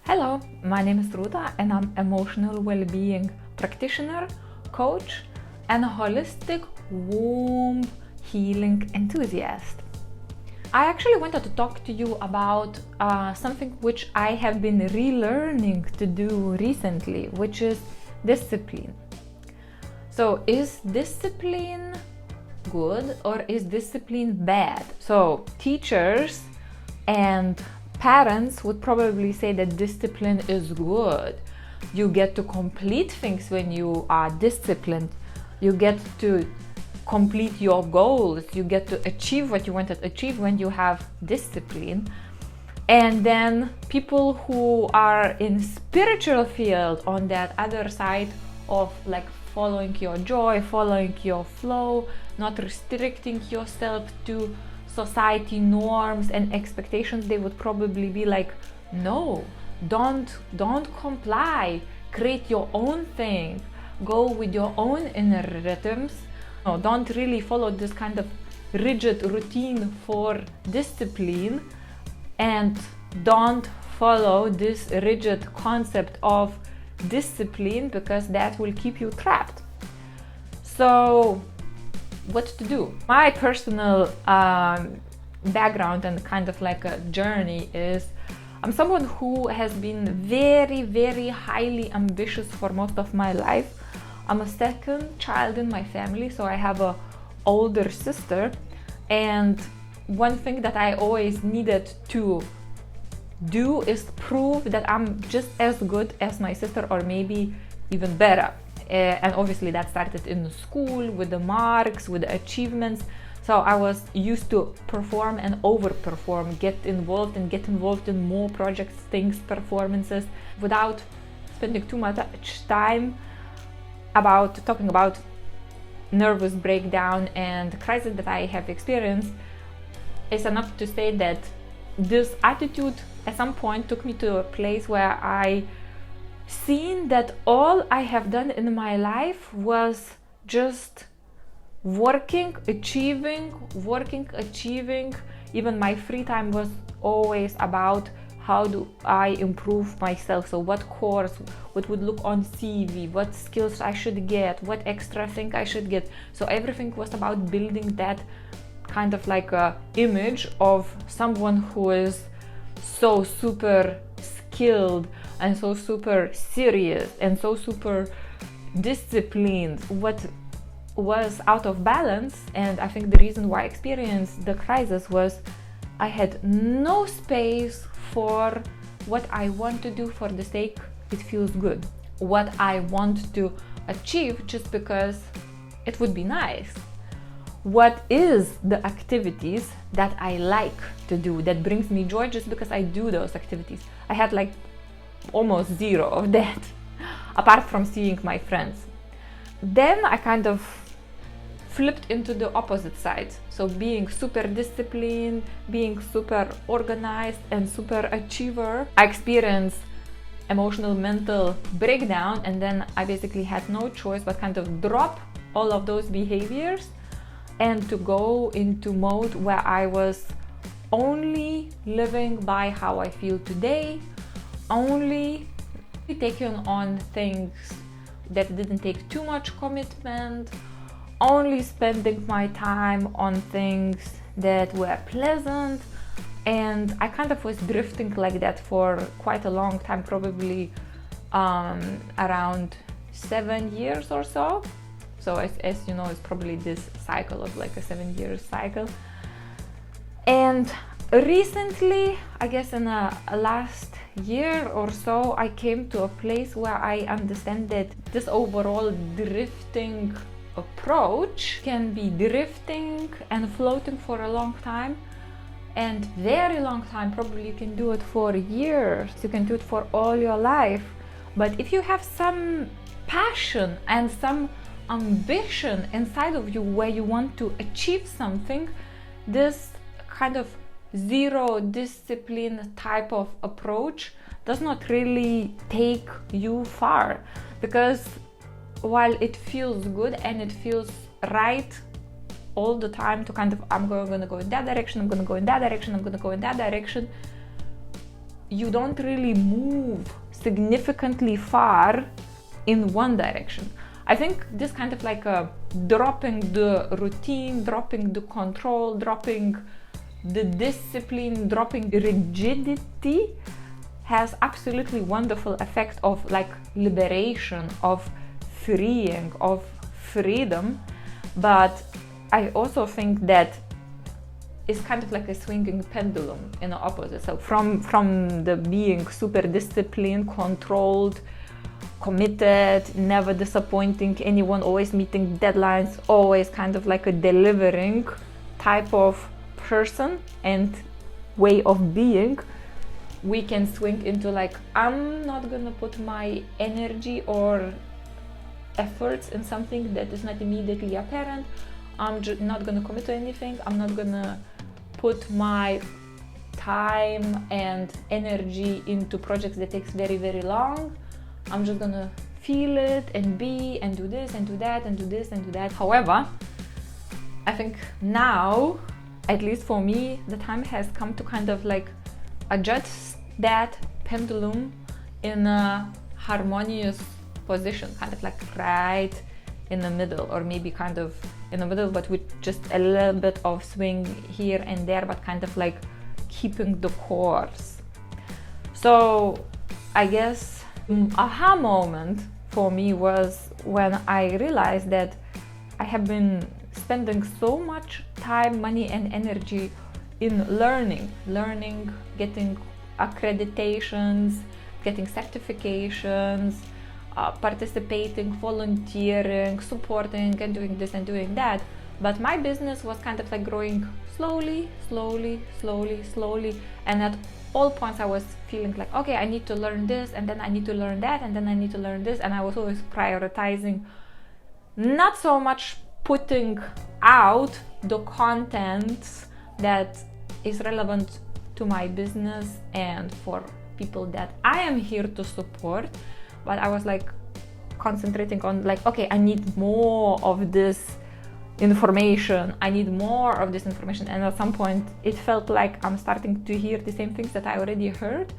Hello, my name is Ruta and I'm emotional well-being practitioner, coach, and a holistic womb healing enthusiast. I actually wanted to talk to you about something which I have been relearning to do recently, which is discipline. So is discipline good or is discipline bad? So teachers and parents would probably say that discipline is good. You get to complete things when you are disciplined. You get to complete your goals. You get to achieve what you want to achieve when you have discipline. And then people who are in spiritual field on that other side of like following your joy, following your flow, not restricting yourself to society norms and expectations, they would probably be like, no, don't comply, create your own thing, go with your own inner rhythms. No, don't really follow this kind of rigid routine for discipline, and don't follow this rigid concept of discipline because that will keep you trapped. So what to do? My personal background and kind of like a journey is I'm someone who has been very highly ambitious for most of my life. I'm a second child in my family, so I have a older sister, and one thing that I always needed to do is prove that I'm just as good as my sister or maybe even better. And obviously that started in school with the marks, with the achievements. So I was used to perform and overperform, get involved in more projects, things, performances, without spending too much time talking about nervous breakdown and crisis that I have experienced. Is enough to say that this attitude at some point took me to a place where I seen that all I have done in my life was just working, achieving. Even my free time was always about how do I improve myself. So what course, what would look on CV, what skills I should get, what extra thing I should get. So everything was about building that kind of like a image of someone who is so super skilled and so super serious and so super disciplined. What was out of balance, and I think the reason why I experienced the crisis was I had no space for what I want to do for the sake it feels good, what I want to achieve just because it would be nice. What is the activities that I like to do, that brings me joy just because I do those activities? I had like almost zero of that, apart from seeing my friends. Then I kind of flipped into the opposite side. So being super disciplined, being super organized and super achiever, I experienced emotional mental breakdown, and then I basically had no choice but kind of drop all of those behaviors and to go into mode where I was only living by how I feel today, only taking on things that didn't take too much commitment, only spending my time on things that were pleasant. And I kind of was drifting like that for quite a long time, probably around 7 years or so. So as you know, it's probably this cycle of like a 7-year cycle. And recently, I guess in a last year or so, I came to a place where I understand that this overall drifting approach can be drifting and floating for a long time, and very long time. Probably you can do it for years, you can do it for all your life. But if you have some passion and some ambition inside of you where you want to achieve something, this kind of zero discipline type of approach does not really take you far, because while it feels good and it feels right all the time to kind of, I'm going to go in that direction, I'm going to go in that direction, I'm going to go in that direction, you don't really move significantly far in one direction. I think this kind of like a dropping the routine, dropping the control, dropping the discipline, dropping rigidity has absolutely wonderful effect of like liberation, of freeing, of freedom. But I also think that it's kind of like a swinging pendulum in the opposite. So from the being super disciplined, controlled, committed, never disappointing anyone, always meeting deadlines, always kind of like a delivering type of person and way of being, we can swing into like, I'm not gonna put my energy or efforts in something that is not immediately apparent. I'm not gonna commit to anything. I'm not gonna put my time and energy into projects that takes very, very long. I'm just gonna feel it and be and do this and do that and do this and do that. However, I think now, at least for me, the time has come to kind of like adjust that pendulum in a harmonious position, kind of like right in the middle, or maybe kind of in the middle, but with just a little bit of swing here and there, but kind of like keeping the course. So I guess aha moment for me was when I realized that I have been spending so much time, money and energy in learning, getting accreditations, getting certifications, participating, volunteering, supporting and doing this and doing that. But my business was kind of like growing slowly. And at all points I was feeling like, okay, I need to learn this, and then I need to learn that, and then I need to learn this. And I was always prioritizing, not so much putting out the content that is relevant to my business and for people that I am here to support, but I was like concentrating on like, okay, I need more of this information, I need more of this information. And at some point it felt like I'm starting to hear the same things that I already heard,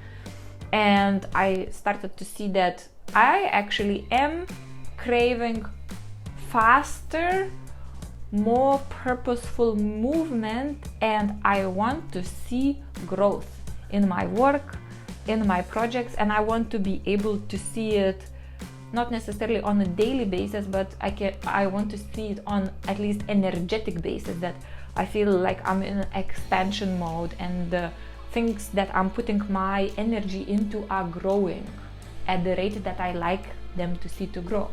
and I started to see that I actually am craving faster, more purposeful movement, and I want to see growth in my work, in my projects, and I want to be able to see it not necessarily on a daily basis, but I want to see it on at least energetic basis, that I feel like I'm in an expansion mode and the things that I'm putting my energy into are growing at the rate that I like them to see to grow.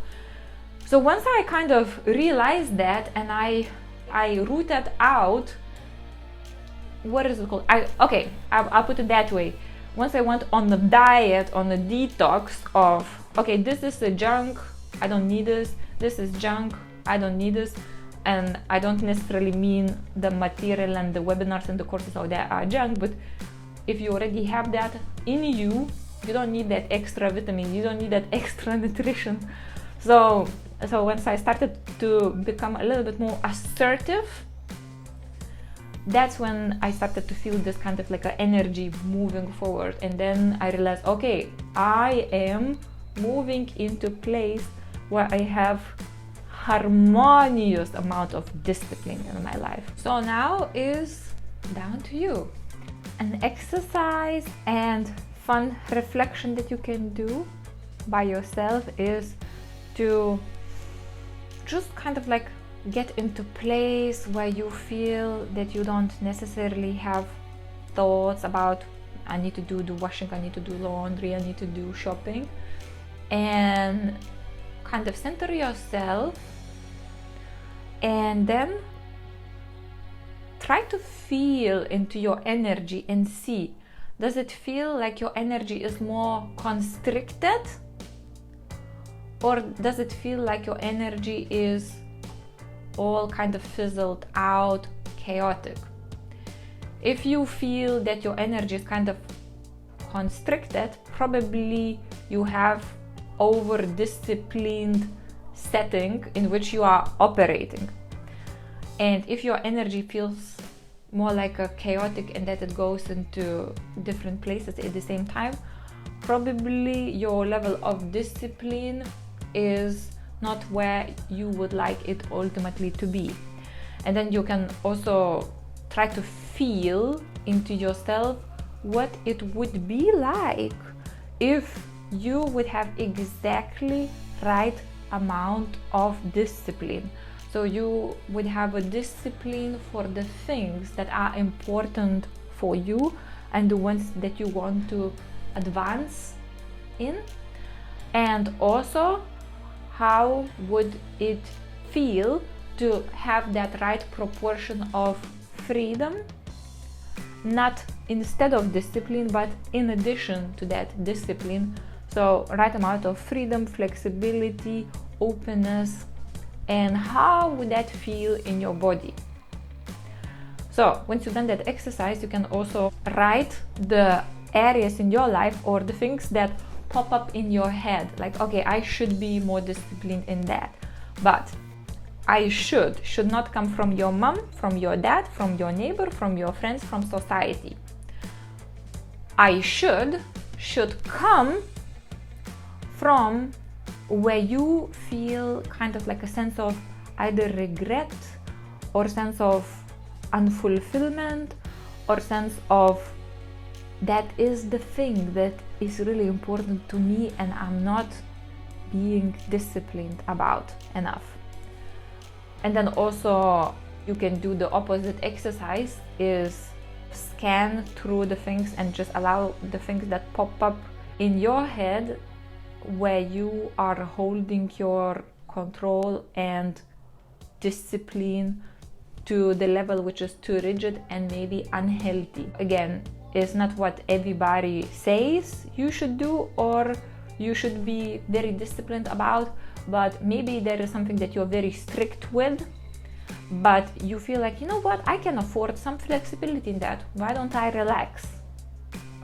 So once I kind of realized that, and I rooted out, what is it called? I'll put it that way. Once I went on the diet, on the detox of, okay, this is a junk, I don't need this. This is junk, I don't need this. And I don't necessarily mean the material and the webinars and the courses out there are junk, but if you already have that in you, you don't need that extra vitamin, you don't need that extra nutrition. So once I started to become a little bit more assertive, that's when I started to feel this kind of like an energy moving forward. And then I realized, okay, I am moving into a place where I have harmonious amount of discipline in my life. So now is down to you. An exercise and fun reflection that you can do by yourself is to just kind of like get into place where you feel that you don't necessarily have thoughts about, I need to do the washing, I need to do laundry, I need to do shopping, and kind of center yourself, and then try to feel into your energy and see, does it feel like your energy is more constricted, or does it feel like your energy is all kind of fizzled out, chaotic? If you feel that your energy is kind of constricted, probably you have over-disciplined setting in which you are operating. And if your energy feels more like a chaotic and that it goes into different places at the same time, probably your level of discipline is not where you would like it ultimately to be. And then you can also try to feel into yourself what it would be like if you would have exactly right amount of discipline. So you would have a discipline for the things that are important for you and the ones that you want to advance in. And also, how would it feel to have that right proportion of freedom, not instead of discipline, but in addition to that discipline. So right amount of freedom, flexibility, openness, and how would that feel in your body? So once you've done that exercise, you can also write the areas in your life or the things that pop up in your head, like, okay, I should be more disciplined in that. But I should not come from your mom, from your dad, from your neighbor, from your friends, from society. I should come from where you feel kind of like a sense of either regret or sense of unfulfillment or sense of that is the thing that is really important to me and I'm not being disciplined about enough. And then also you can do the opposite exercise, is scan through the things and just allow the things that pop up in your head where you are holding your control and discipline to the level which is too rigid and maybe unhealthy. Again, it's not what everybody says you should do or you should be very disciplined about, but maybe there is something that you're very strict with, but you feel like, you know what, I can afford some flexibility in that. Why don't I relax?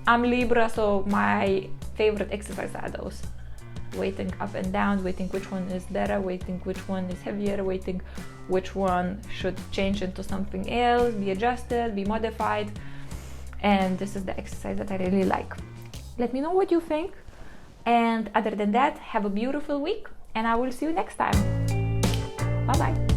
I'm Libra, so my favorite exercises are those. Weighting up and down, weighting which one is better, weighting which one is heavier, weighting which one should change into something else, be adjusted, be modified. And this is the exercise that I really like. Let me know what you think. And other than that, have a beautiful week and I will see you next time. Bye bye.